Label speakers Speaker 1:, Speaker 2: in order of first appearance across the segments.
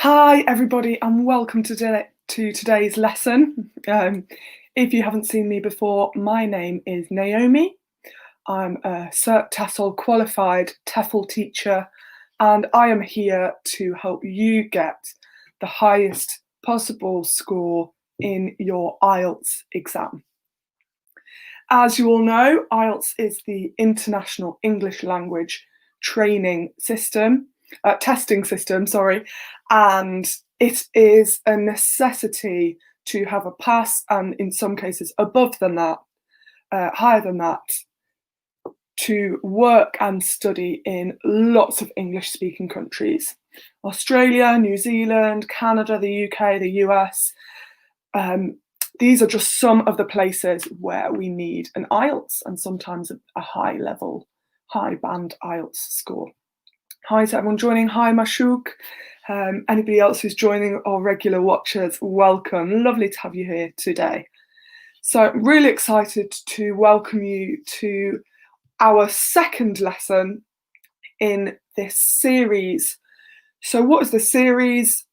Speaker 1: Hi, everybody, and welcome to today's lesson. If you haven't seen me before, my name is Naomi. I'm a Cert TESOL qualified TEFL teacher, and I am here to help you get the highest possible score in your IELTS exam. As you all know, IELTS is the International English Language Training System, testing system, sorry, and it is a necessity to have a pass, and in some cases above than that, higher than that, to work and study in lots of English-speaking countries. Australia, New Zealand, Canada, the UK, the US. These are just some of the places where we need an IELTS and sometimes a high level, high band IELTS score. Hi to everyone joining. Hi, Mashouk. Anybody else who's joining, or regular watchers, welcome. Lovely to have you here today. So really excited to welcome you to our second lesson in this series. So what is the series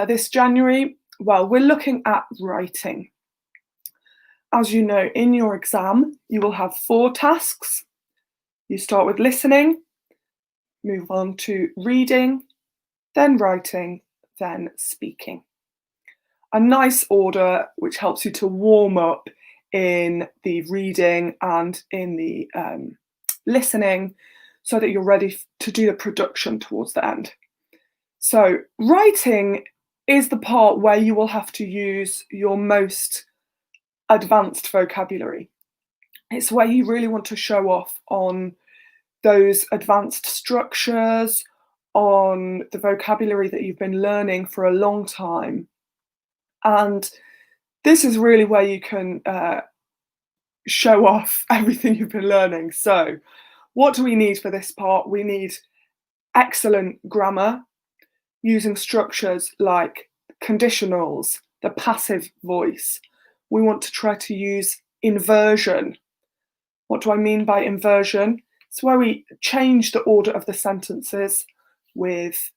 Speaker 1: this January? Well, we're looking at writing. As you know, in your exam, you will have 4 tasks. You start with listening, move on to reading, then writing, then speaking. A nice order which helps you to warm up in the reading and in the listening so that you're ready to do the production towards the end. So writing is the part where you will have to use your most advanced vocabulary. It's where you really want to show off on those advanced structures, on the vocabulary that you've been learning for a long time. And this is really where you can show off everything you've been learning. So what do we need for this part? We need excellent grammar, using structures like conditionals, the passive voice. We want to try to use inversion. What do I mean by inversion? It's where we change the order of the sentences with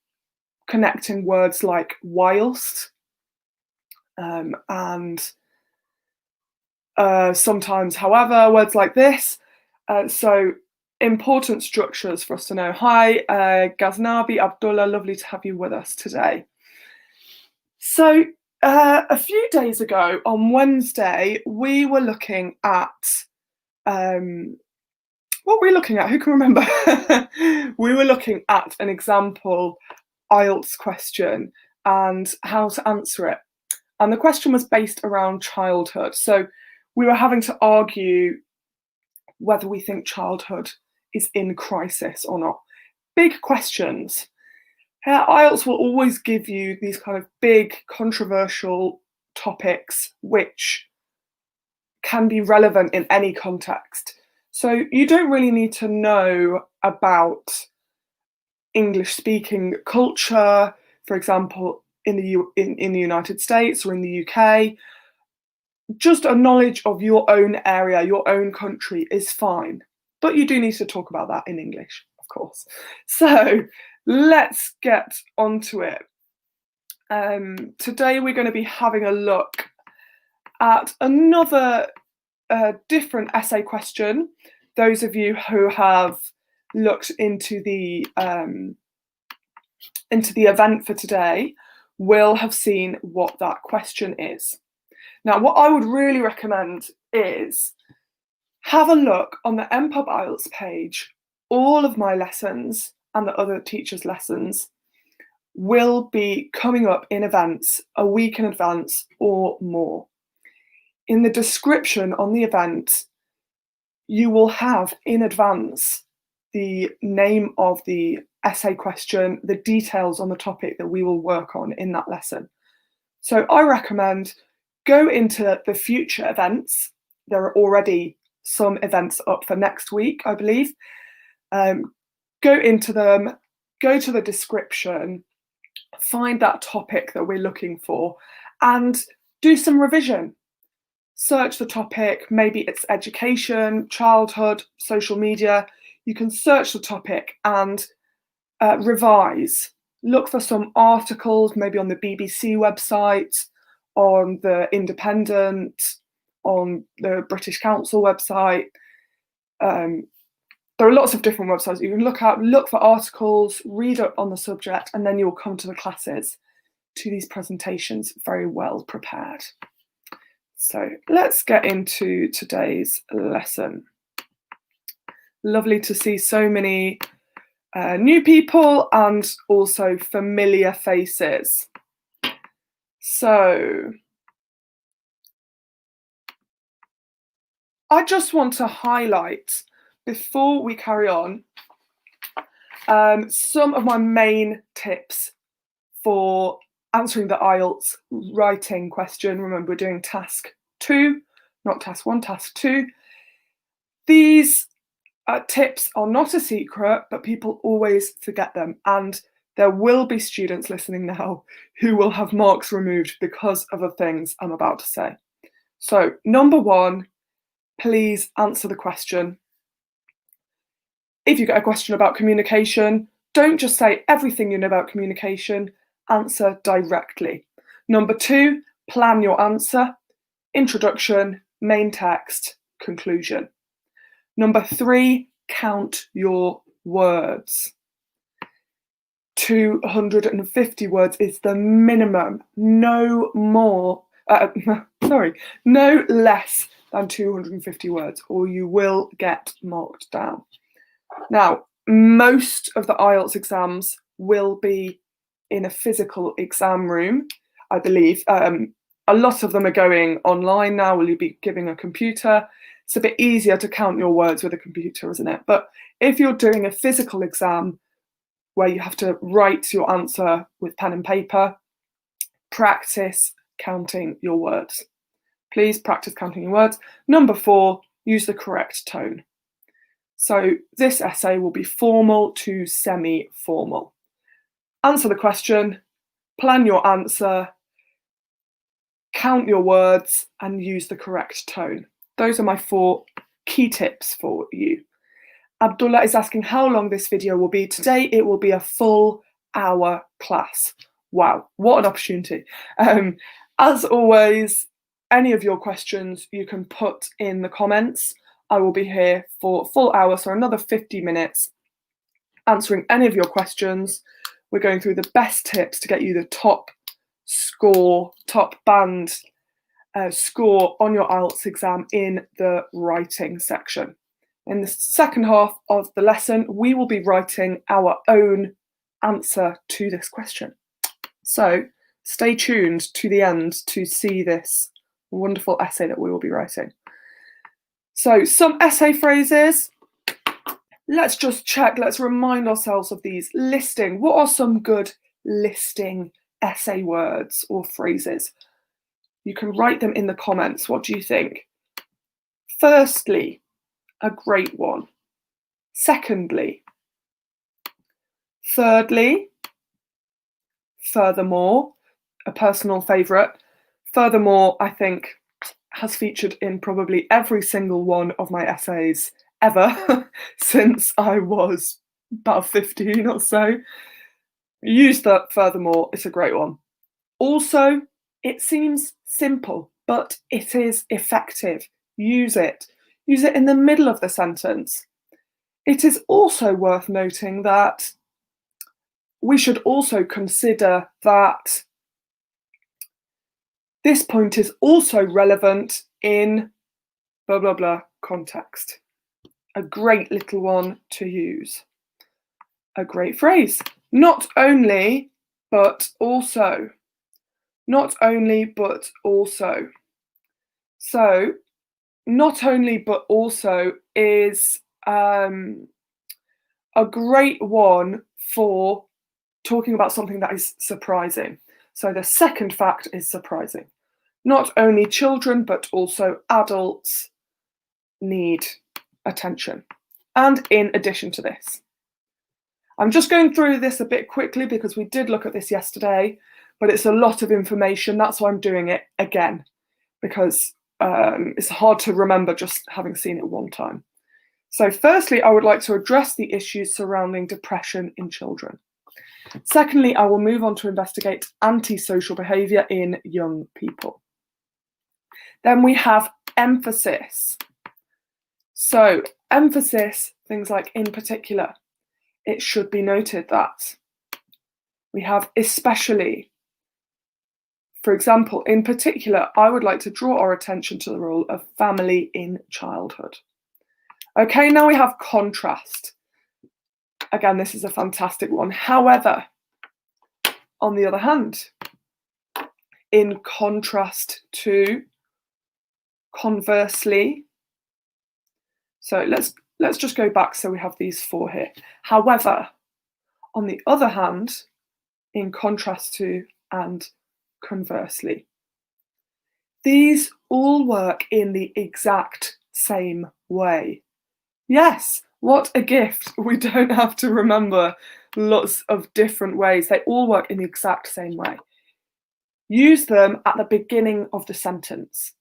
Speaker 1: connecting words like whilst, and sometimes however, words like this. So important structures for us to know. Hi, Ghaznabi Abdullah, lovely to have you with us today. So a few days ago, on Wednesday, we were looking at, what were we looking at? Who can remember? We were looking at an example IELTS question and how to answer it. And the question was based around childhood. So we were having to argue whether we think childhood is in crisis or not. Big questions. IELTS will always give you these kind of big controversial topics which can be relevant in any context. So you don't really need to know about English speaking culture, for example, in the United States or in the UK. Just a knowledge of your own area, your own country is fine. But you do need to talk about that in English, of course. So let's get onto it. Today we're going to be having a look at another different essay question. Those of you who have looked into the event for today will have seen what that question is. Now, what I would really recommend is have a look on the MPub IELTS page. All of my lessons and the other teachers' lessons will be coming up in events a week in advance or more. In the description on the event, you will have in advance the name of the essay question, the details on the topic that we will work on in that lesson. So I recommend go into the future events. There are already some events up for next week, I believe. Go into them, go to the description, find that topic that we're looking for, and do some revision. Search the topic, maybe it's education, childhood, social media. You can search the topic and revise. Look for some articles, maybe on the BBC website, on the Independent, on the British Council website. There are lots of different websites you can look for articles, read up on the subject, and then you'll come to the classes, to these presentations, very well prepared. So let's get into today's lesson. Lovely to see so many new people and also familiar faces. So I just want to highlight, before we carry on, some of my main tips for answering the IELTS writing question. Remember, we're doing task 2, not task 1, task 2. These tips are not a secret, but people always forget them. And there will be students listening now who will have marks removed because of the things I'm about to say. So, number 1, please answer the question. If you get a question about communication, don't just say everything you know about communication, answer directly. Number 2, plan your answer. Introduction, main text, conclusion. Number 3, count your words. 250 words is the minimum. No less than 250 words, or you will get marked down. Now, most of the IELTS exams will be in a physical exam room, I believe. A lot of them are going online now. Will you be giving a computer? It's a bit easier to count your words with a computer, isn't it? But if you're doing a physical exam where you have to write your answer with pen and paper, practice counting your words. Please practice counting your words. Number 4, use the correct tone. So this essay will be formal to semi-formal. Answer the question, plan your answer, count your words, and use the correct tone. Those are my 4 key tips for you. Abdullah is asking how long this video will be. Today it will be a full hour class. Wow, what an opportunity. As always, any of your questions you can put in the comments. I will be here for a full hour, so another 50 minutes, answering any of your questions. We're going through the best tips to get you the top score, top band score on your IELTS exam in the writing section. In the second half of the lesson, we will be writing our own answer to this question. So stay tuned to the end to see this wonderful essay that we will be writing. So some essay phrases. Let's just check, let's remind ourselves of these. Listing. What are some good listing essay words or phrases? You can write them in the comments. What do you think? Firstly, a great one. Secondly. Thirdly. Furthermore, a personal favourite. Furthermore, I think, has featured in probably every single one of my essays ever since I was about 15 or so. Use that furthermore, it's a great one. Also, it seems simple, but it is effective. Use it. Use it in the middle of the sentence. It is also worth noting that we should also consider that this point is also relevant in blah, blah, blah context. A great little one to use. A great phrase. Not only, but also. Not only, but also. So, not only, but also is a great one for talking about something that is surprising. So the second fact is surprising. Not only children, but also adults need attention. And in addition to this, I'm just going through this a bit quickly because we did look at this yesterday, but it's a lot of information. That's why I'm doing it again, because it's hard to remember just having seen it one time. So firstly, I would like to address the issues surrounding depression in children. Secondly, I will move on to investigate antisocial behaviour in young people. Then we have emphasis. So emphasis, things like in particular. It should be noted that. We have especially. For example, in particular, I would like to draw our attention to the role of family in childhood. Okay, now we have contrast. Again, this is a fantastic one. However, on the other hand, in contrast to, conversely, so let's just go back so we have these four here. However, on the other hand, in contrast to, and conversely. These all work in the exact same way. Yes, what a gift. We don't have to remember lots of different ways. They all work in the exact same way. Use them at the beginning of the sentence.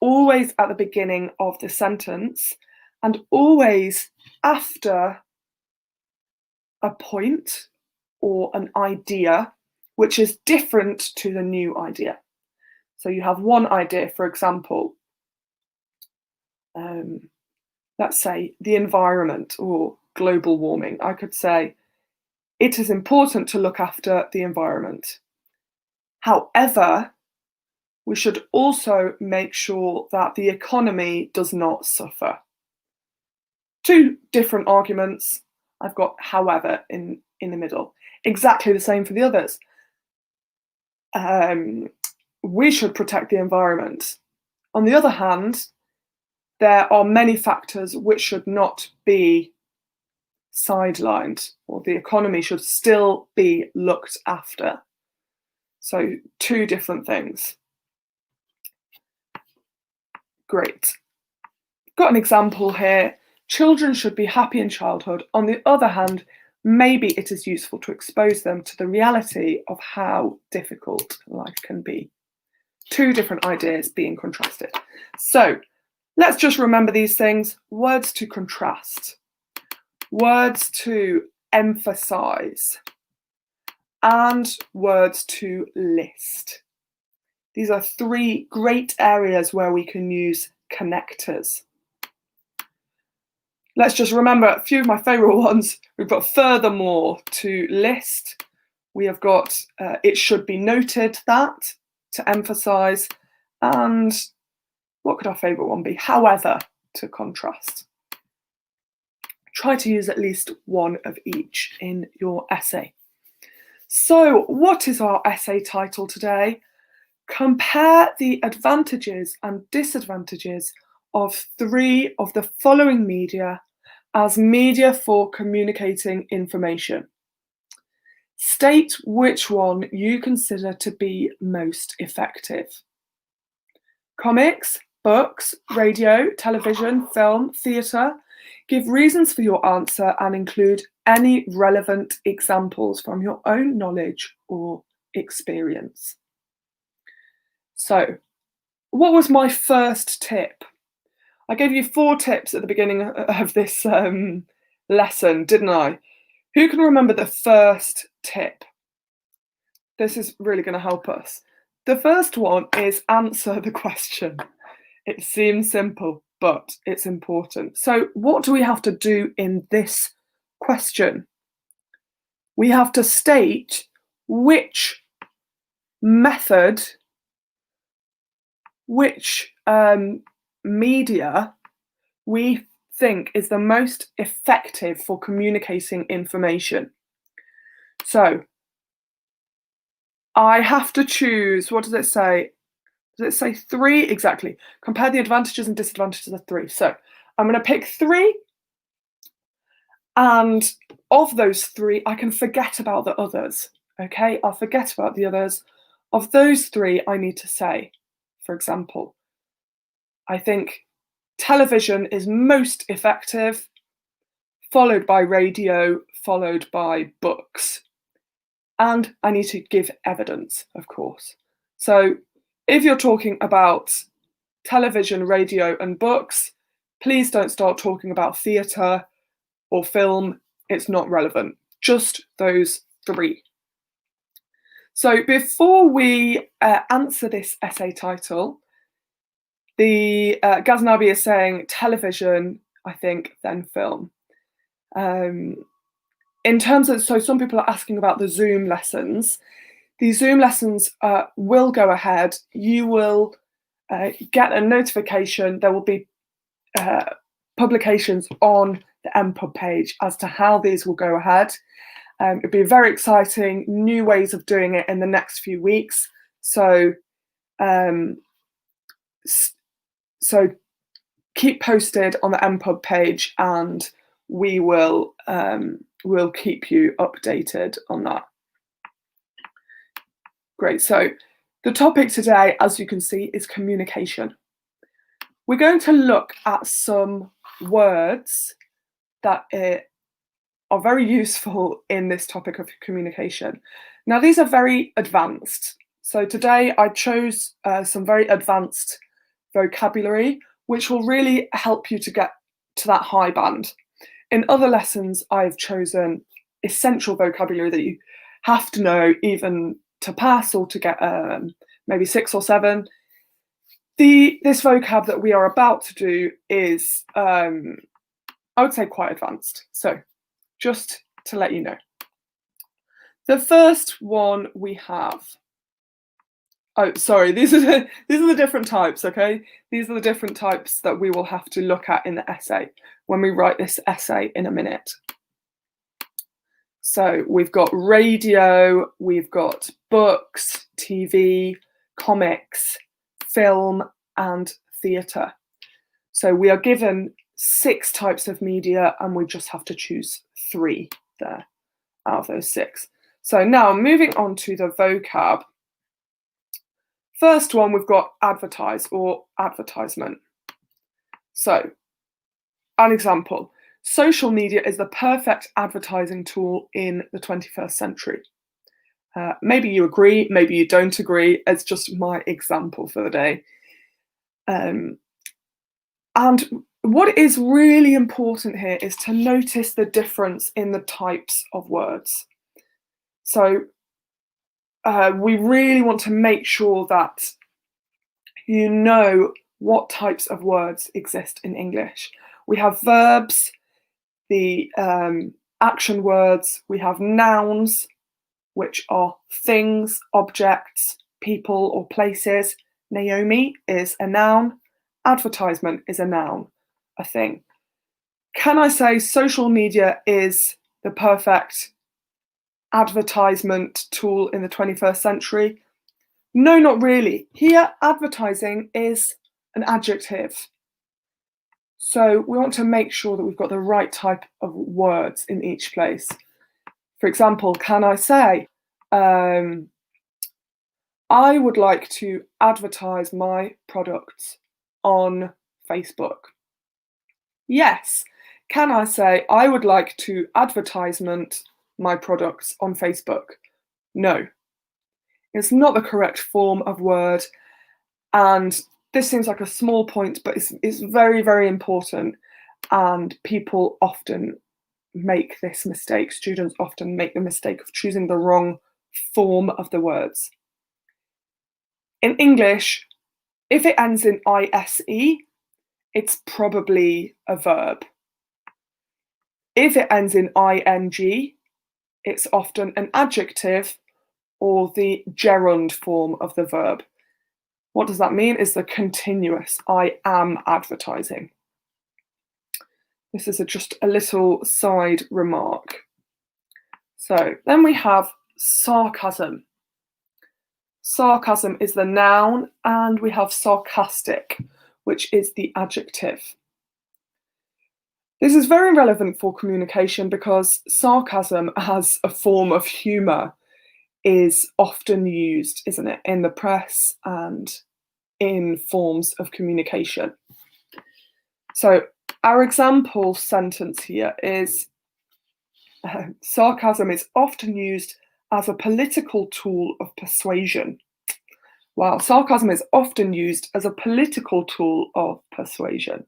Speaker 1: Always at the beginning of the sentence, and always after a point or an idea which is different to the new idea. So you have one idea, for example, let's say the environment or global warming. I could say, it is important to look after the environment. However, we should also make sure that the economy does not suffer. Two different arguments. I've got however in the middle. Exactly the same for the others. We should protect the environment. On the other hand, there are many factors which should not be sidelined, or the economy should still be looked after. So two different things. Great. Got an example here. Children should be happy in childhood. On the other hand, maybe it is useful to expose them to the reality of how difficult life can be. Two different ideas being contrasted. So let's just remember these things. Words to contrast, words to emphasize, and words to list. These are three great areas where we can use connectors. Let's just remember a few of my favourite ones. We've got furthermore to list. We have got it should be noted that to emphasise. And what could our favourite one be? However, to contrast. Try to use at least one of each in your essay. So what is our essay title today? Compare the advantages and disadvantages of 3 of the following media as media for communicating information. State which one you consider to be most effective. Comics, books, radio, television, film, theatre. Give reasons for your answer and include any relevant examples from your own knowledge or experience. So, what was my first tip? I gave you 4 tips at the beginning of this lesson, didn't I? Who can remember the first tip? This is really going to help us. The first one is answer the question. It seems simple, but it's important. So what do we have to do in this question? We have to state which method, which media we think is the most effective for communicating information. So I have to choose, what does it say? Does it say 3? Exactly. Compare the advantages and disadvantages of 3. So I'm going to pick 3, and of those 3, I can forget about the others. Okay, I'll forget about the others. Of those 3, I need to say, for example, I think television is most effective, followed by radio, followed by books. And I need to give evidence, of course. So if you're talking about television, radio, and books, please don't start talking about theatre or film. It's not relevant. Just those 3. So before we answer this essay title, the Ghaznavi is saying television, I think, then film. In terms of, so some people are asking about the Zoom lessons. The Zoom lessons will go ahead. You will get a notification. There will be publications on the MPub page as to how these will go ahead. It'll be very exciting, new ways of doing it in the next few weeks. So, so keep posted on the MPub page, and we will we'll keep you updated on that. Great. So the topic today, as you can see, is communication. We're going to look at some words that are very useful in this topic of communication. Now, these are very advanced. So today I chose some very advanced vocabulary, which will really help you to get to that high band. In other lessons, I've chosen essential vocabulary that you have to know even to pass or to get maybe 6 or 7. This vocab that we are about to do is, I would say, quite advanced. So just to let you know. The first one we have, oh, sorry, these are the different types, okay? These are the different types that we will have to look at in the essay when we write this essay in a minute. So we've got radio, we've got books, TV, comics, film, and theatre. So we are given 6 types of media, and we just have to choose 3 there out of those 6. So now moving on to the vocab. First one, we've got advertise or advertisement. So an example, social media is the perfect advertising tool in the 21st century. Maybe you agree, maybe you don't agree. It's just my example for the day. And what is really important here is to notice the difference in the types of words. So we really want to make sure that you know what types of words exist in English. We have verbs, the action words, we have nouns, which are things, objects, people, or places. Naomi is a noun. Advertisement is a noun, a thing. Can I say social media is the perfect advertisement tool in the 21st century? No, not really. Here, advertising is an adjective. So we want to make sure that we've got the right type of words in each place. For example, can I say, I would like to advertise my products on Facebook? Yes. Can I say, I would like to advertisement my products on Facebook? No. It's not the correct form of word, and this seems like a small point, but it's very, very important, and people often make this mistake. Students often make the mistake of choosing the wrong form of the words. In English, if it ends in ise, it's probably a verb. If it ends in ing, it's often an adjective or the gerund form of the verb. What does that mean? It's the continuous, I am advertising. This is just a little side remark. So then we have sarcasm. Sarcasm is the noun, and we have sarcastic, which is the adjective. This is very relevant for communication because sarcasm as a form of humour is often used, isn't it, in the press and in forms of communication. So our example sentence here is, sarcasm is often used as a political tool of persuasion. Wow, sarcasm is often used as a political tool of persuasion.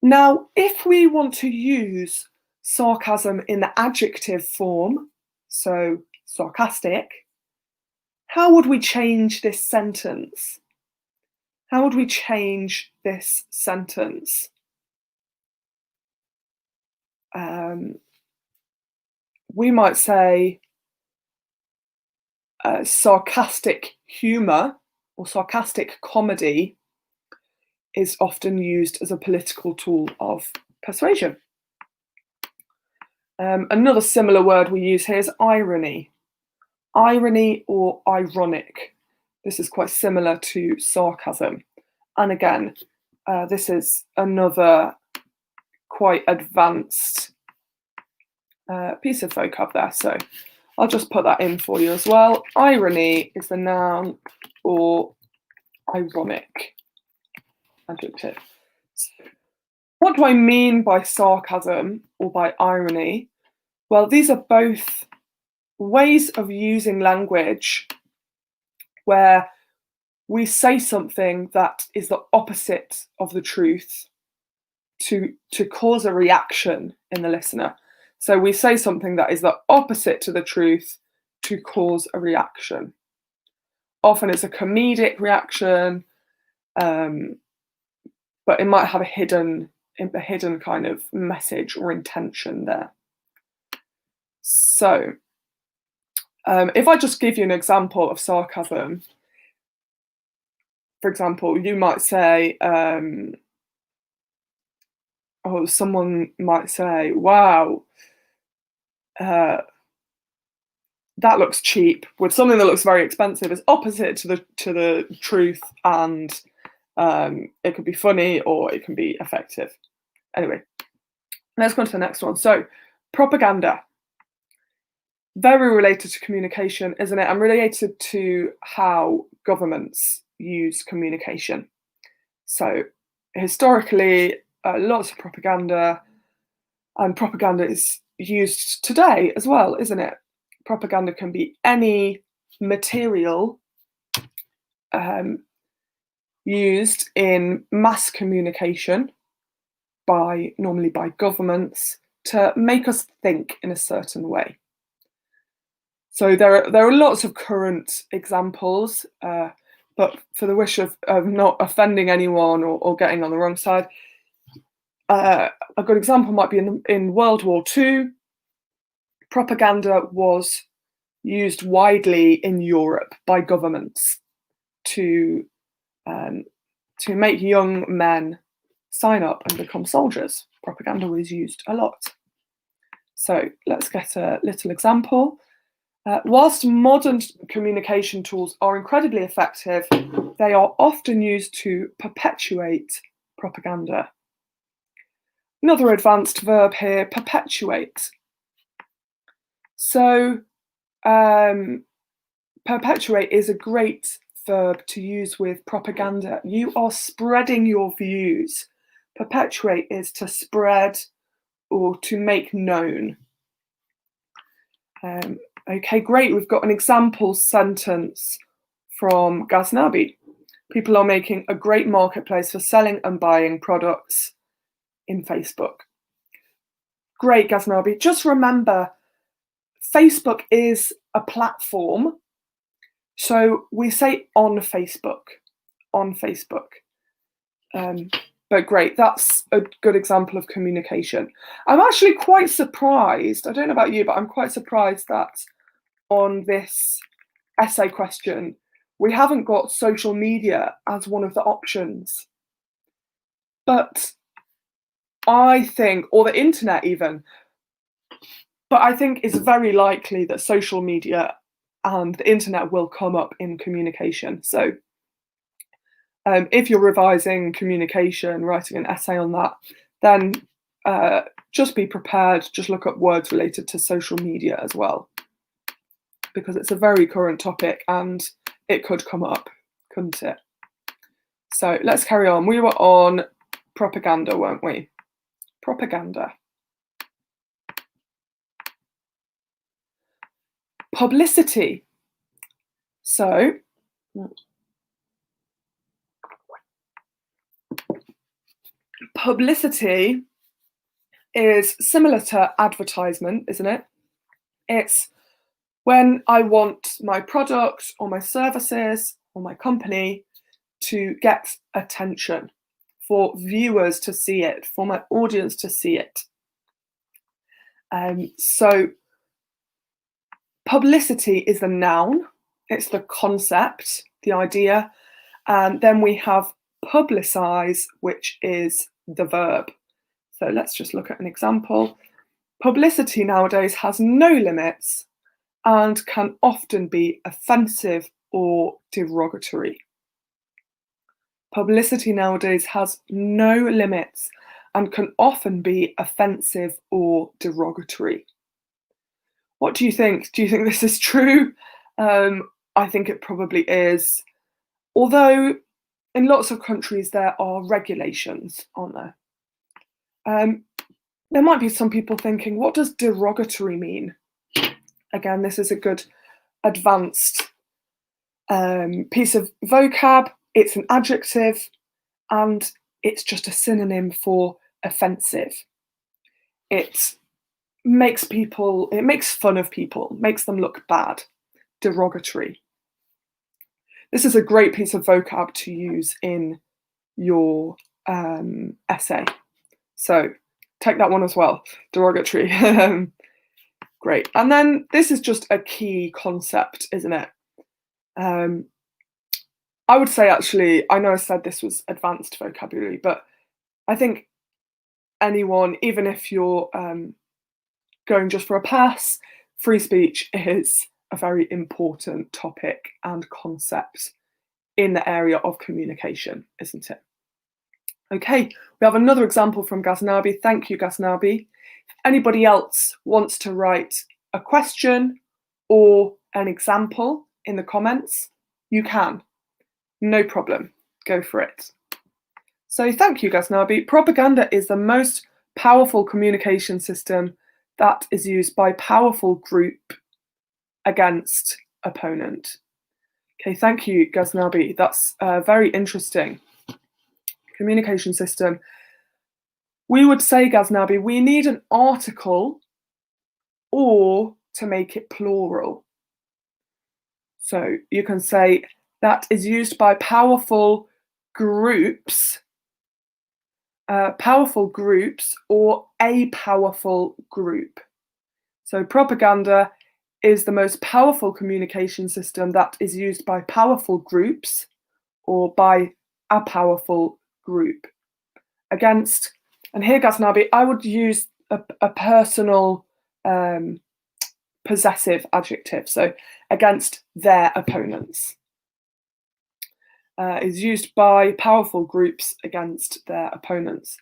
Speaker 1: Now, if we want to use sarcasm in the adjective form, so sarcastic, how would we change this sentence? How would we change this sentence? We might say sarcastic humour or sarcastic comedy is often used as a political tool of persuasion. Another similar word we use here is irony. Irony or ironic. This is quite similar to sarcasm. And again, this is another quite advanced piece of vocab there. So I'll just put that in for you as well. Irony is the noun, or ironic adjective. What do I mean by sarcasm or by irony? Well, these are both ways of using language where we say something that is the opposite of the truth to cause a reaction in the listener. So we say something that is the opposite to the truth to cause a reaction. Often it's a comedic reaction, but it might have a hidden kind of message or intention there. So if I just give you an example of sarcasm, for example, you might say, someone might say, wow, that looks cheap, with something that looks very expensive is opposite to the truth, and it could be funny or it can be effective. Anyway, let's go on to the next one. So propaganda. Very related to communication, isn't it? And related to how governments use communication. So historically, lots of propaganda, and propaganda is used today as well, isn't it? Propaganda can be any material used in mass communication normally by governments to make us think in a certain way. So there are lots of current examples, but for the wish of not offending anyone or getting on the wrong side, a good example might be in World War II. Propaganda was used widely in Europe by governments to make young men sign up and become soldiers. Propaganda was used a lot. So let's get a little example. Whilst modern communication tools are incredibly effective, they are often used to perpetuate propaganda. Another advanced verb here, perpetuate. So perpetuate is a great verb to use with propaganda. You are spreading your views. Perpetuate is to spread or to make known. Okay, great. We've got an example sentence from Ghaznavi. People are making a great marketplace for selling and buying products in Facebook. Great, Ghaznavi. Just remember, Facebook is a platform. So we say on Facebook. But great, that's a good example of communication. I'm actually quite surprised, I don't know about you, but I'm quite surprised that on this essay question, we haven't got social media as one of the options. But I think, or the internet even, but I think it's very likely that social media and the internet will come up in communication. So if you're revising communication, writing an essay on that, then just be prepared, just look up words related to social media as well, because it's a very current topic and it could come up, couldn't it? So let's carry on. We were on propaganda, weren't we? Propaganda. Publicity. So publicity is similar to advertisement, isn't it? It's when I want my product or my services or my company to get attention, for viewers to see it, for my audience to see it. So publicity is the noun, it's the concept, the idea, and then we have publicise, which is the verb. So let's just look at an example. Publicity nowadays has no limits and can often be offensive or derogatory. Publicity nowadays has no limits and can often be offensive or derogatory. What do you think? Do you think this is true? I think it probably is. Although in lots of countries there are regulations, aren't there? There might be some people thinking, what does derogatory mean? Again, this is a good advanced piece of vocab. It's an adjective and it's just a synonym for offensive. It makes fun of people, makes them look bad. Derogatory. This is a great piece of vocab to use in your essay. So take that one as well, derogatory. Great. And then this is just a key concept, isn't it? I would say, actually, I know I said this was advanced vocabulary, but I think anyone, even if you're going just for a pass, free speech is a very important topic and concept in the area of communication, isn't it? Okay, we have another example from Ghaznavi. Thank you, Ghaznavi. If anybody else wants to write a question or an example in the comments, you can. No problem. Go for it. So thank you, Ghaznavi. Propaganda is the most powerful communication system that is used by powerful group against opponent. Okay, thank you, Ghaznavi. That's very interesting. Communication system. We would say, Ghaznavi, we need an article or to make it plural. So you can say that is used by powerful groups or a powerful group. So propaganda is the most powerful communication system that is used by powerful groups or by a powerful group against, and here, Ghaznavi, I would use a personal possessive adjective, so against their opponents. Is used by powerful groups against their opponents.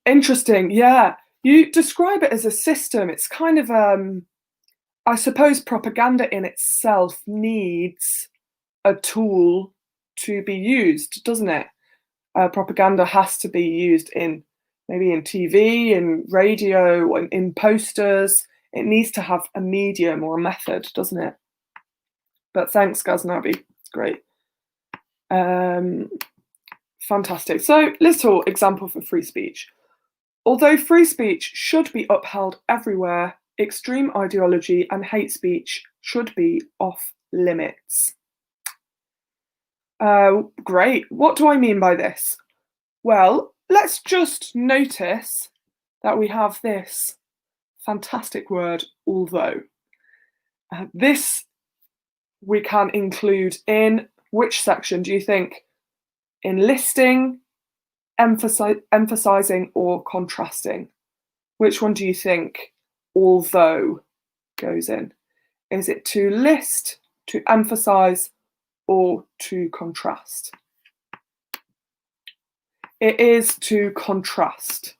Speaker 1: Interesting, yeah. You describe it as a system. It's kind of, I suppose propaganda in itself needs a tool to be used, doesn't it? Propaganda has to be used maybe in TV, in radio, in posters. It needs to have a medium or a method, doesn't it? But thanks, Ghaznavi. Great. Fantastic. So, little example for free speech. Although free speech should be upheld everywhere, extreme ideology and hate speech should be off limits. Great. What do I mean by this? Well, let's just notice that we have this fantastic word, although. This we can include in which section do you think? In listing, emphasizing, or contrasting? Which one do you think although goes in? Is it to list, to emphasize, or to contrast? It is to contrast,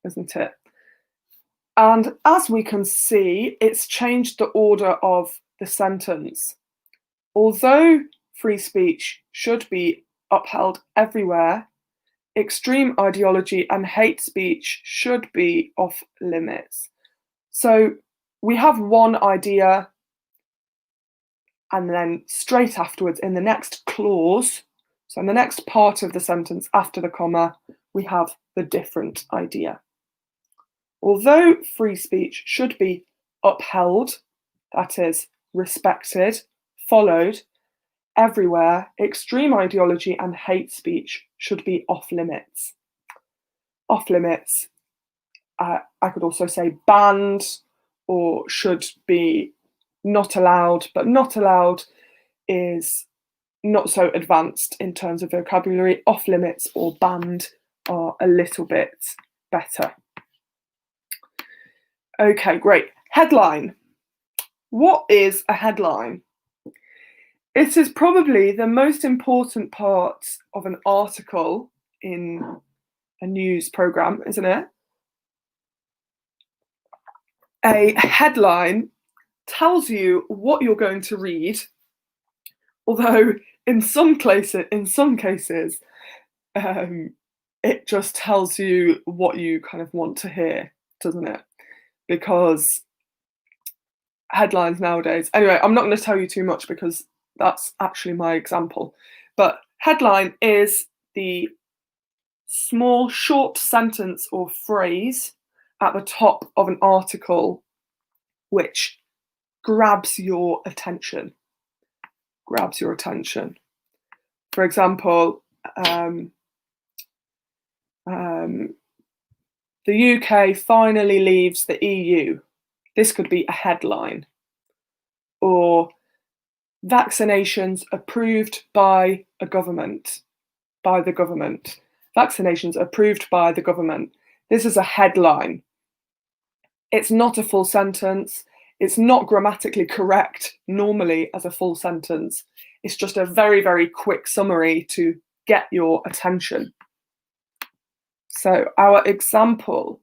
Speaker 1: isn't it? And as we can see, it's changed the order of the sentence. Although free speech should be upheld everywhere, extreme ideology and hate speech should be off limits. So we have one idea, and then straight afterwards in the next clause, so in the next part of the sentence after the comma, we have the different idea. Although free speech should be upheld, that is, respected, followed, everywhere, extreme ideology and hate speech should be off limits. Off limits, I could also say banned or should be not allowed, but not allowed is not so advanced in terms of vocabulary. Off limits or banned are a little bit better. Okay, great. Headline. What is a headline? It is probably the most important part of an article in a news program, isn't it? A headline tells you what you're going to read, although in some cases, it just tells you what you kind of want to hear, doesn't it? Because headlines nowadays, anyway, I'm not going to tell you too much because that's actually my example. But headline is the small, short sentence or phrase at the top of an article which grabs your attention. Grabs your attention. For example, the UK finally leaves the EU. This could be a headline. Or vaccinations approved by a government, by the government. Vaccinations approved by the government. This is a headline. It's not a full sentence. It's not grammatically correct normally as a full sentence. It's just a very, very quick summary to get your attention. So our example,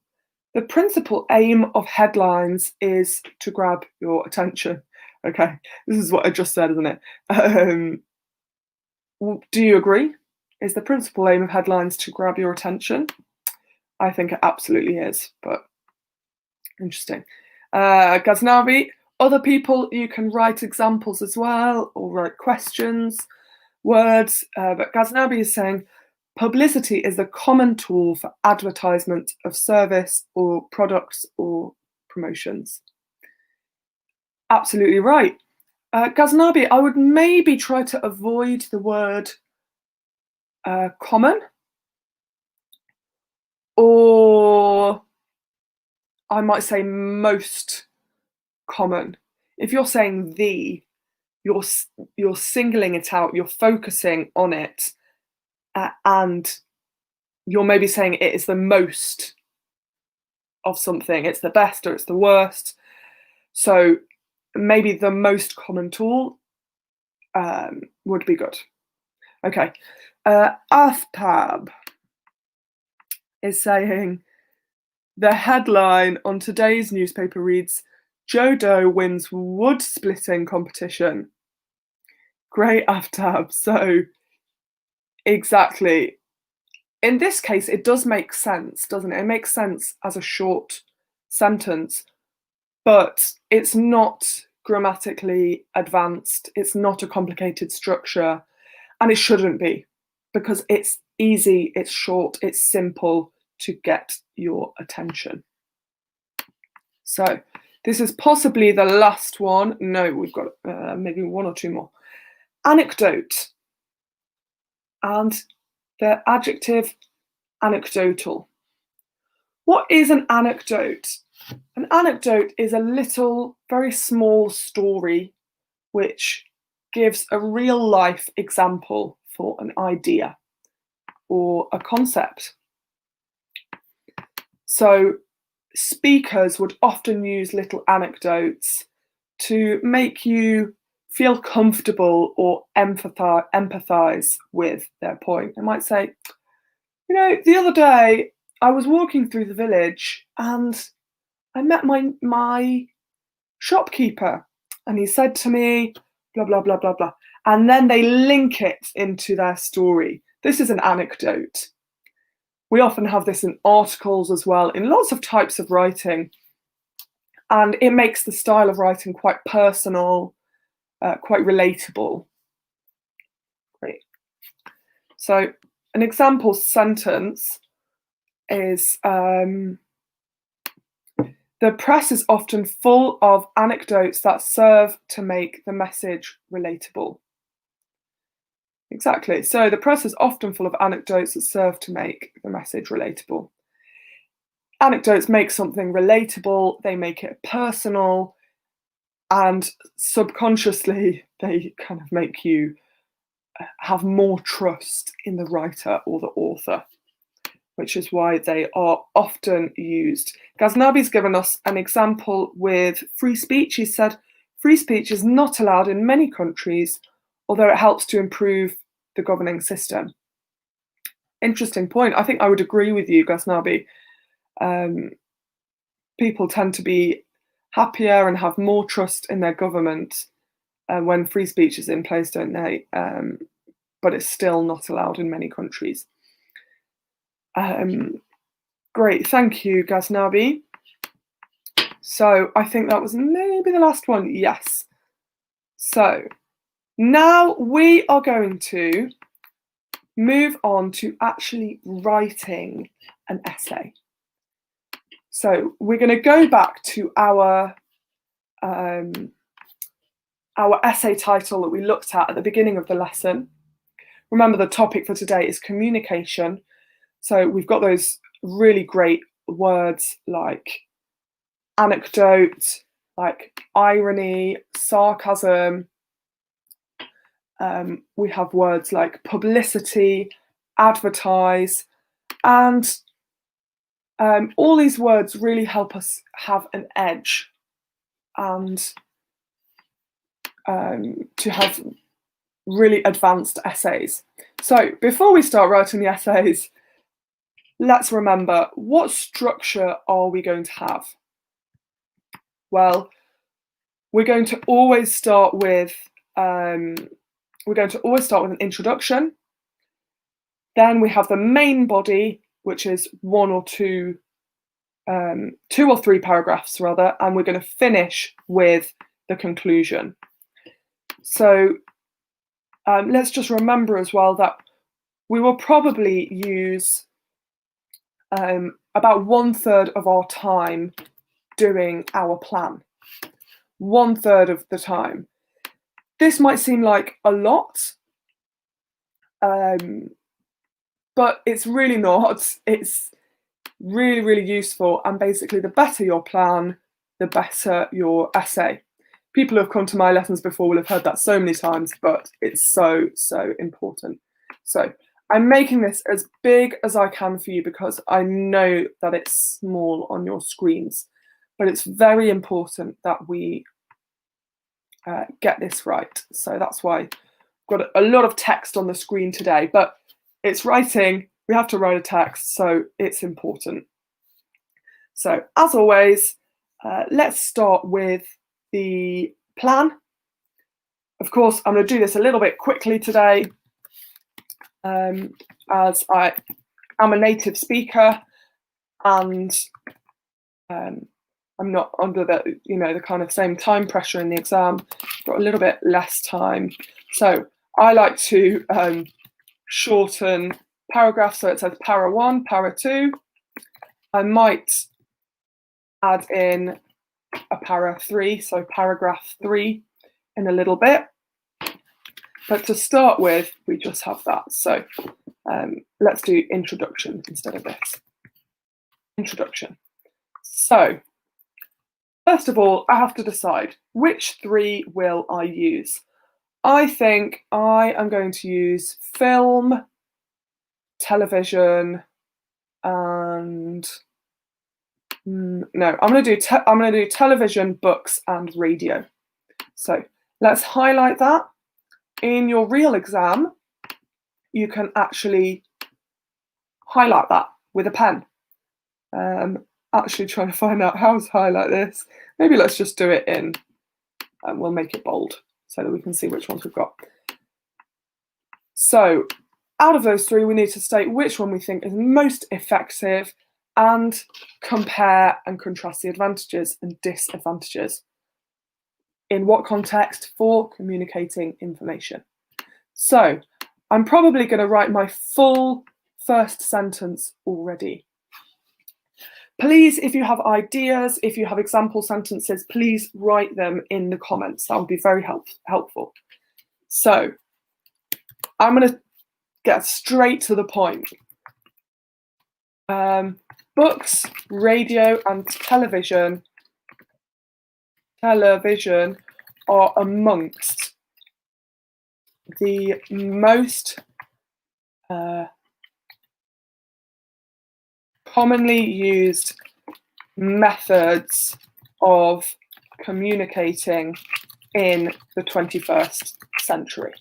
Speaker 1: the principal aim of headlines is to grab your attention. Okay, this is what I just said, isn't it? Do you agree? Is the principal aim of headlines to grab your attention? I think it absolutely is, but interesting. Ghaznavi, other people, you can write examples as well, or write questions, words, but Ghaznavi is saying, publicity is a common tool for advertisement of service or products or promotions. Absolutely right. Ghaznavi, I would maybe try to avoid the word common, or I might say most common. If you're saying the, you're singling it out, you're focusing on it, and you're maybe saying it is the most of something. It's the best or it's the worst. So maybe the most common tool would be good. Okay. Aftab is saying, the headline on today's newspaper reads, Joe Doe wins wood splitting competition. Great, Aftab. So exactly. In this case, it does make sense, doesn't it? It makes sense as a short sentence, but it's not grammatically advanced. It's not a complicated structure, and it shouldn't be, because it's easy, it's short, it's simple to get your attention. So this is possibly the last one. No, we've got maybe one or two more. Anecdote. And the adjective anecdotal. What is an anecdote? An anecdote is a little, very small story which gives a real life example for an idea or a concept. So speakers would often use little anecdotes to make you feel comfortable or empathize with their point. They might say, you know, the other day I was walking through the village and I met my shopkeeper and he said to me, blah, blah, blah, blah, blah. And then they link it into their story. This is an anecdote. We often have this in articles as well, in lots of types of writing. And it makes the style of writing quite personal, quite relatable. Great. So an example sentence is, The press is often full of anecdotes that serve to make the message relatable. Exactly. So the press is often full of anecdotes that serve to make the message relatable. Anecdotes make something relatable, they make it personal, and subconsciously they kind of make you have more trust in the writer or the author, which is why they are often used. Ghaznavi's given us an example with free speech. He said, free speech is not allowed in many countries, although it helps to improve the governing system. Interesting point. I think I would agree with you, Ghaznavi. People tend to be happier and have more trust in their government when free speech is in place, don't they? But it's still not allowed in many countries. Great, thank you, Ghaznavi. So I think that was maybe the last one. Yes. So now we are going to move on to actually writing an essay. So we're going to go back to our essay title that we looked at the beginning of the lesson. Remember, the topic for today is communication. So we've got those really great words like anecdote, like irony, sarcasm. We have words like publicity, advertise, and all these words really help us have an edge and to have really advanced essays. So before we start writing the essays, let's remember, what structure are we going to have? Well, we're going to always start with an introduction. Then we have the main body, which is two or three paragraphs rather, and we're going to finish with the conclusion. So let's just remember as well that we will probably use about 1/3 of our time doing our plan. 1/3 of the time. This might seem like a lot, but it's really not. It's really, really useful. And basically, the better your plan, the better your essay. People who have come to my lessons before will have heard that so many times, but it's so, so important. So I'm making this as big as I can for you because I know that it's small on your screens, but it's very important that we get this right. So that's why I've got a lot of text on the screen today, but it's writing. We have to write a text, so it's important. So as always, let's start with the plan. Of course, I'm going to do this a little bit quickly today, as I am a native speaker and I'm not under the kind of same time pressure in the exam. Got a little bit less time, so I like to shorten paragraphs. So it says para 1, para 2. I might add in a para 3, so paragraph 3 in a little bit. But to start with, we just have that. So let's do introduction instead of this. Introduction. So first of all, I have to decide which 3 will I use. I think I am going to use film, television, and no, I'm going to do television, books, and radio. So let's highlight that. In your real exam, you can actually highlight that with a pen. Actually trying to find out how to highlight this. Maybe let's just do it in, and we'll make it bold so that we can see which ones we've got. So out of those 3, we need to state which one we think is most effective and compare and contrast the advantages and disadvantages. In what context? For communicating information. So I'm probably going to write my full first sentence already. Please, if you have ideas, if you have example sentences, please write them in the comments. That would be very helpful. So I'm going to get straight to the point. Books, radio, and television are amongst the most commonly used methods of communicating in the 21st century.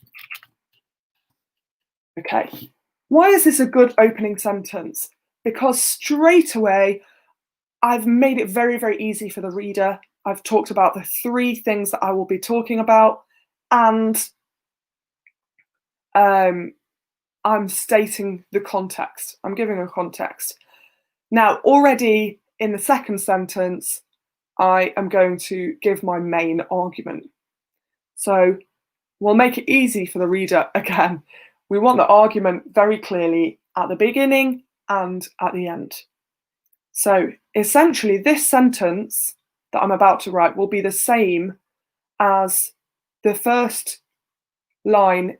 Speaker 1: Okay, why is this a good opening sentence? Because straight away, I've made it very, very easy for the reader. I've talked about the 3 things that I will be talking about, and I'm stating the context. I'm giving a context. Now, already in the second sentence, I am going to give my main argument. So we'll make it easy for the reader again. We want the argument very clearly at the beginning and at the end. So essentially, this sentence that I'm about to write will be the same as the first line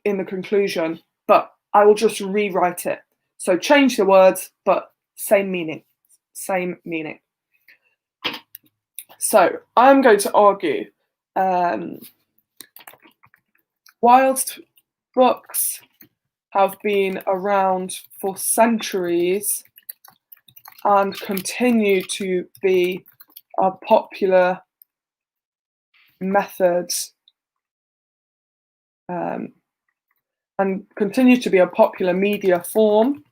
Speaker 1: in the conclusion, but I will just rewrite it. So change the words, but same meaning. So I'm going to argue, whilst books have been around for centuries and continue to be a popular method and continue to be a popular media form.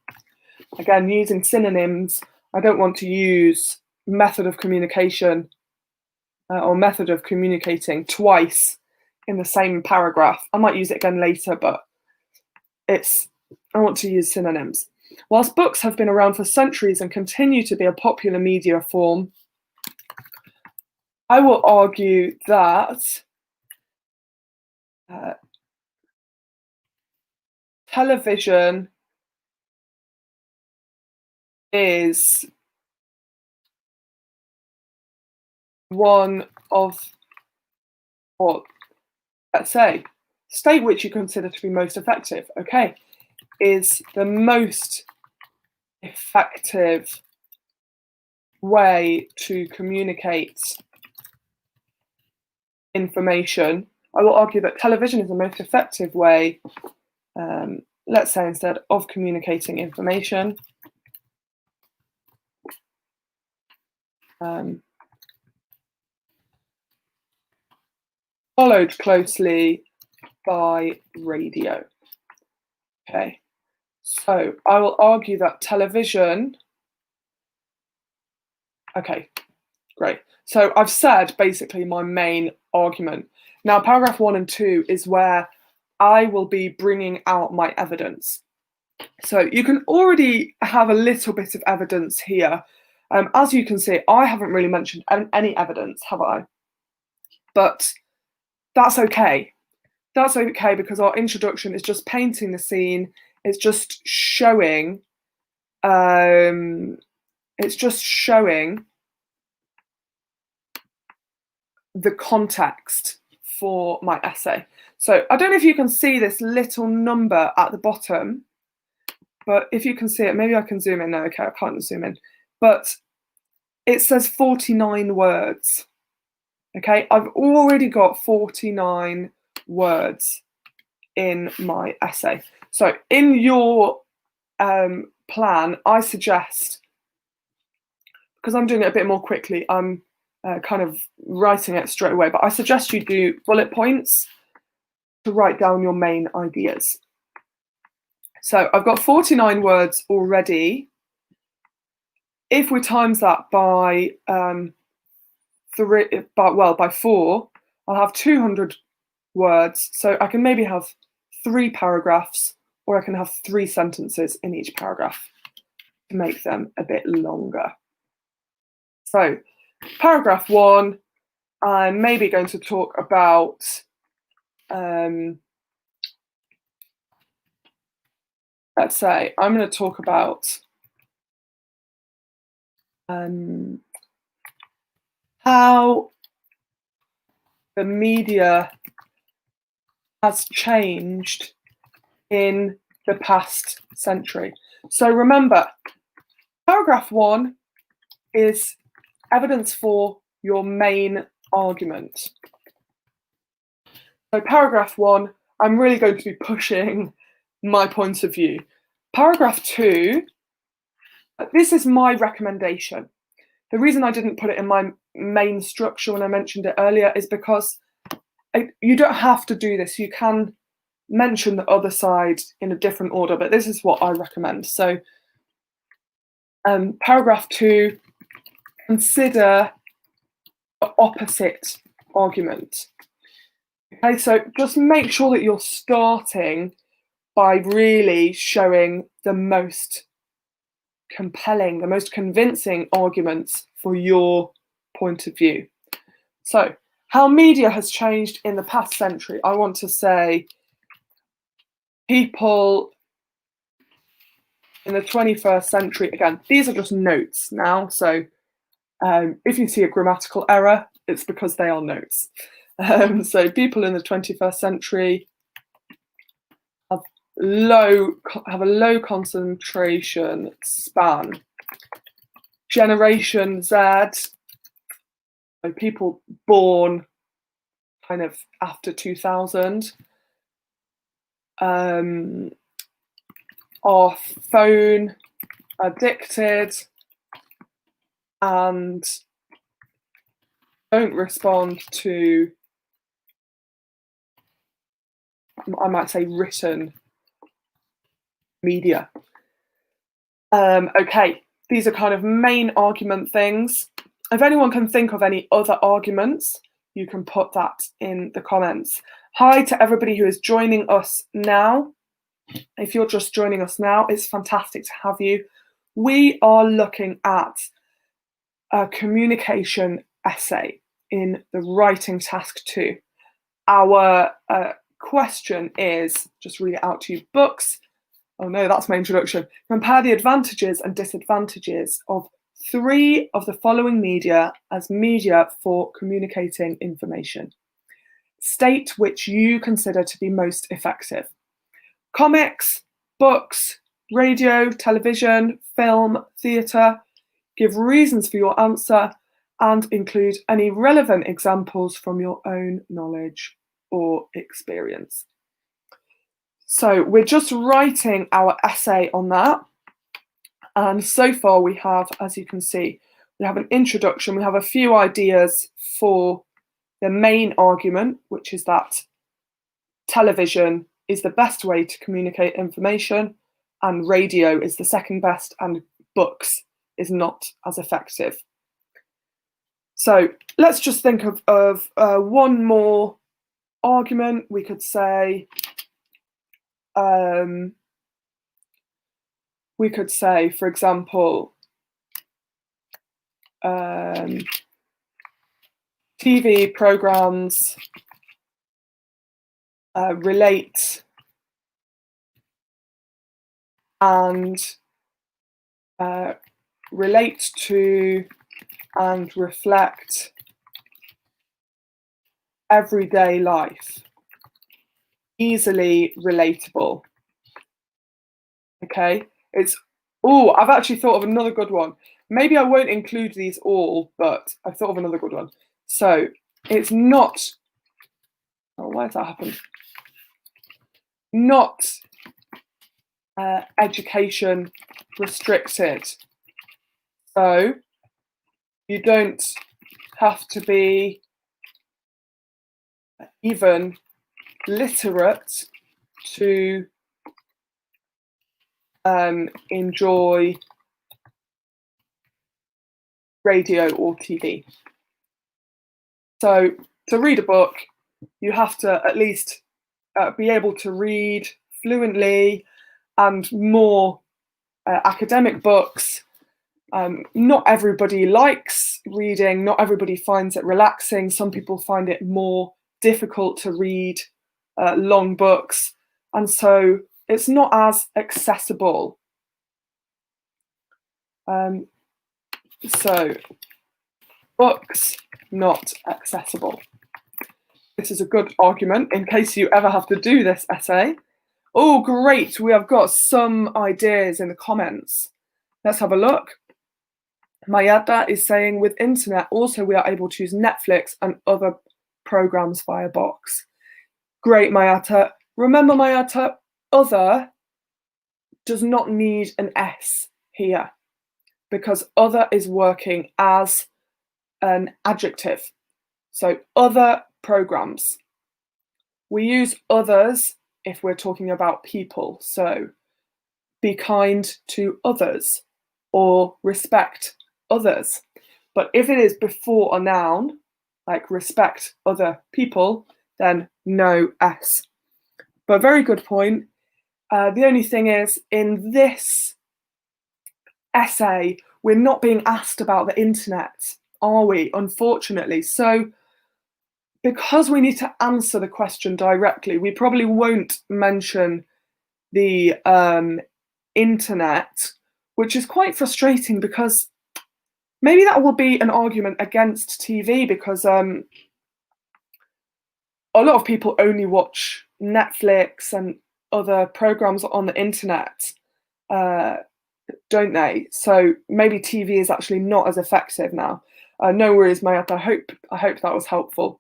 Speaker 1: Again, using synonyms, I don't want to use method of communication or method of communicating twice in the same paragraph. I might use it again later, but I want to use synonyms. Whilst books have been around for centuries and continue to be a popular media form, I will argue that television is one of, or let's say, state which you consider to be most effective, okay, is the most effective way to communicate information. I will argue that television is the most effective way, let's say instead, of communicating information. Followed closely by radio. Okay, so I will argue that television. Okay, great. So I've said basically my main argument. Now, paragraph 1 and 2 is where I will be bringing out my evidence. So you can already have a little bit of evidence here. As you can see, I haven't really mentioned any evidence, have I? But that's okay. That's okay because our introduction is just painting the scene. It's just showing. The context for my essay. So I don't know if you can see this little number at the bottom, but if you can see it, maybe I can zoom in. No, okay, I can't zoom in. But it says 49 words. Okay, I've already got 49 words in my essay. So in your plan, I suggest, because I'm doing it a bit more quickly, I'm kind of writing it straight away, but I suggest you do bullet points to write down your main ideas. So I've got 49 words already. If we times that by by 4, I'll have 200 words. So I can maybe have 3 paragraphs, or I can have 3 sentences in each paragraph to make them a bit longer. So paragraph 1, I'm maybe going to talk about let's say I'm going to talk about how the media has changed in the past century. So remember, paragraph 1 is evidence for your main argument. So paragraph 1, I'm really going to be pushing my point of view. Paragraph 2, this is my recommendation. The reason I didn't put it in my main structure when I mentioned it earlier is because you don't have to do this. You can mention the other side in a different order, but this is what I recommend. So paragraph 2, consider the opposite argument. Okay, so just make sure that you're starting by really showing the most compelling, the most convincing arguments for your point of view. So, how media has changed in the past century. I want to say people in the 21st century, again, these are just notes now. So, if you see a grammatical error, it's because they are notes. So, people in the 21st century have a low concentration span. Generation Z, so people born kind of after 2000, are phone addicted and don't respond to, I might say, written media. Okay, these are kind of main argument things. If anyone can think of any other arguments, you can put that in the comments. Hi to everybody who is joining us now. If you're just joining us now, it's fantastic to have you. We are looking at a communication essay in the writing task 2. Our question is, just read it out to you, books. Oh no, that's my introduction. Compare the advantages and disadvantages of 3 of the following media as media for communicating information. State which you consider to be most effective. Comics, books, radio, television, film, theatre. Give reasons for your answer and include any relevant examples from your own knowledge or experience. So we're just writing our essay on that. And so far we have, as you can see, we have an introduction. We have a few ideas for the main argument, which is that television is the best way to communicate information and radio is the second best and books is not as effective. So let's just think of one more argument. We could say, for example, TV programs relate to and reflect everyday life. Easily relatable. Okay, I've actually thought of another good one. Maybe I won't include these all, but I've thought of another good one. So it's not, why has that happened? Not education restricted. So you don't have to be even literate to enjoy radio or TV. So to read a book, you have to at least be able to read fluently, and more academic books. Not everybody likes reading, not everybody finds it relaxing. Some people find it more difficult to read long books, and so it's not as accessible. So, books not accessible. This is a good argument in case you ever have to do this essay. Oh, great. We have got some ideas in the comments. Let's have a look. Mayada is saying with internet, also we are able to use Netflix and other programs via box. Great, Mayata. Remember, Mayata, other does not need an S here because other is working as an adjective. So other programs. We use others if we're talking about people. So be kind to others or respect others. But if it is before a noun, like respect other people, then no S. But very good point. The only thing is, in this essay, we're not being asked about the internet, are we? Unfortunately. So because we need to answer the question directly, we probably won't mention the internet, which is quite frustrating because maybe that will be an argument against TV because a lot of people only watch Netflix and other programs on the internet, don't they? So maybe TV is actually not as effective now. No worries, Mayat. I hope that was helpful.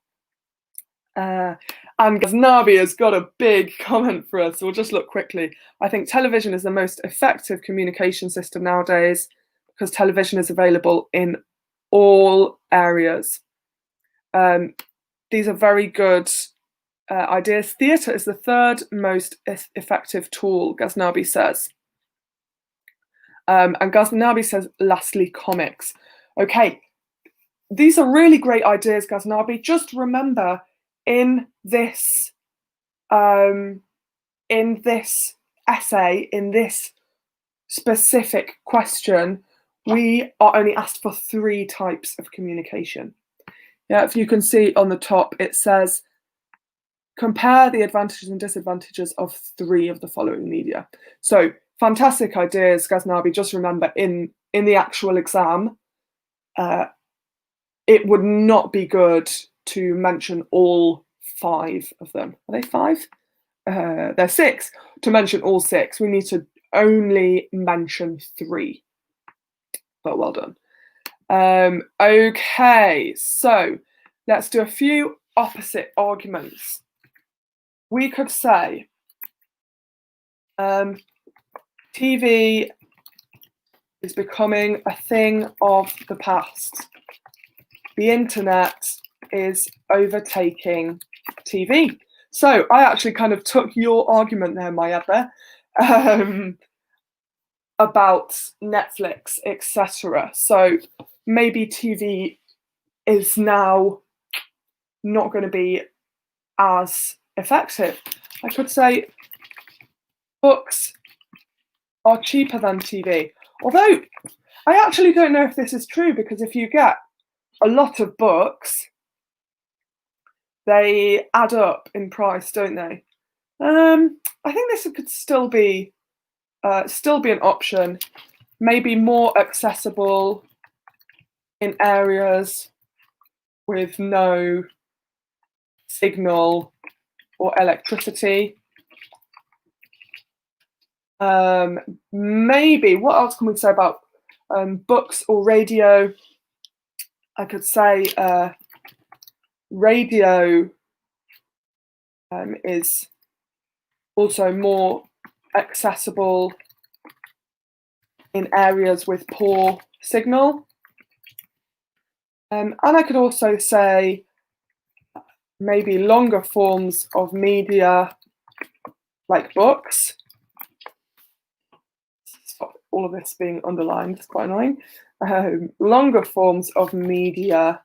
Speaker 1: And Ghaznavi has got a big comment for us. We'll just look quickly. I think television is the most effective communication system nowadays because television is available in all areas. These are very good ideas. Theatre is the third most effective tool, Ghaznavi says. And Ghaznavi says, lastly, comics. Okay, these are really great ideas, Ghaznavi. Just remember, in this essay, in this specific question, we are only asked for 3 types of communication. Yeah, if you can see on the top, it says, compare the advantages and disadvantages of 3 of the following media. So fantastic ideas, Ghaznavi. Just remember, in the actual exam, it would not be good to mention all 5 of them. Are they 5? They're 6. To mention all 6, we need to only mention 3. But well done. Okay, so let's do a few opposite arguments. We could say TV is becoming a thing of the past. The internet is overtaking TV. So I actually kind of took your argument there, Mayada, about Netflix, etc. So maybe TV is now not going to be as effective. I could say books are cheaper than TV. Although I actually don't know if this is true because if you get a lot of books, they add up in price, don't they? I think this could still be an option. Maybe more accessible in areas with no signal or electricity. Maybe, what else can we say about books or radio? I could say radio is also more accessible in areas with poor signal. And I could also say maybe longer forms of media like books. Stop all of this being underlined, it's quite annoying. Longer forms of media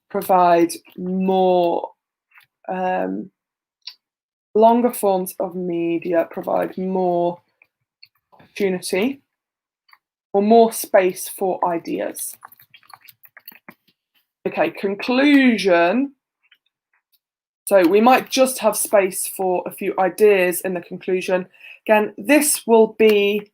Speaker 1: provide more opportunity or more space for ideas. Okay, conclusion. So we might just have space for a few ideas in the conclusion. Again, this will be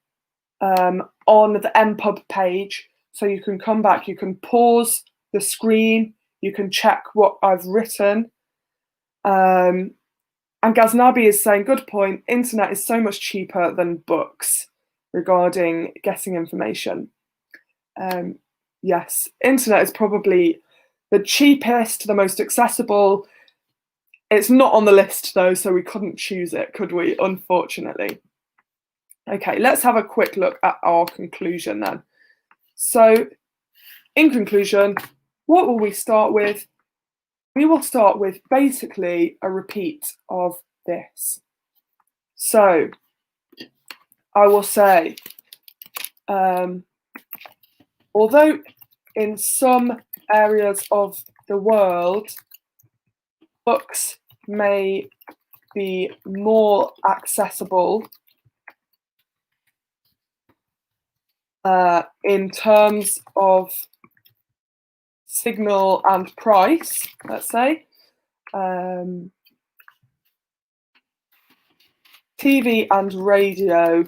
Speaker 1: on the MPub page. So you can come back, you can pause the screen, you can check what I've written. And Ghaznabi is saying, good point, internet is so much cheaper than books regarding getting information. Yes, internet is probably the cheapest, the most accessible. It's not on the list though, so we couldn't choose it, could we? Unfortunately. Okay, let's have a quick look at our conclusion then. So, in conclusion, what will we start with? We will start with basically a repeat of this. So, I will say, although in some areas of the world, books may be more accessible in terms of signal and price, let's say, TV and radio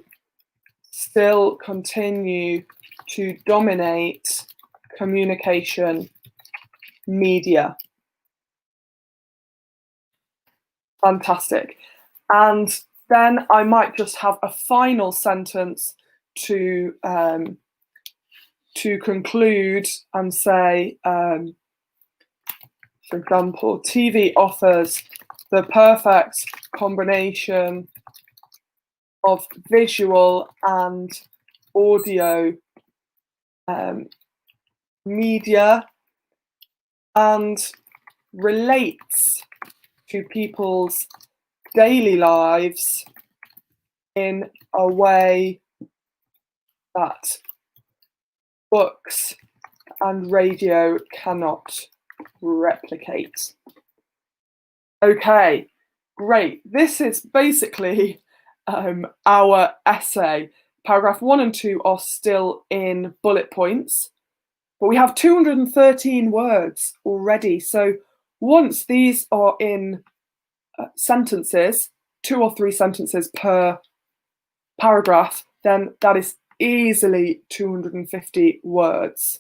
Speaker 1: still continue to dominate communication media. Fantastic. And then I might just have a final sentence to conclude and say, for example, TV offers the perfect combination of visual and audio media and relates to people's daily lives in a way that books and radio cannot replicate. Okay, great. This is basically our essay. Paragraph 1 and 2 are still in bullet points, but we have 213 words already. So once these are in sentences, 2 or 3 sentences per paragraph, then that is easily 250 words.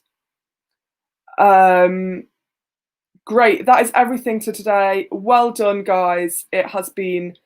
Speaker 1: Great, that is everything for today. Well done, guys. It has been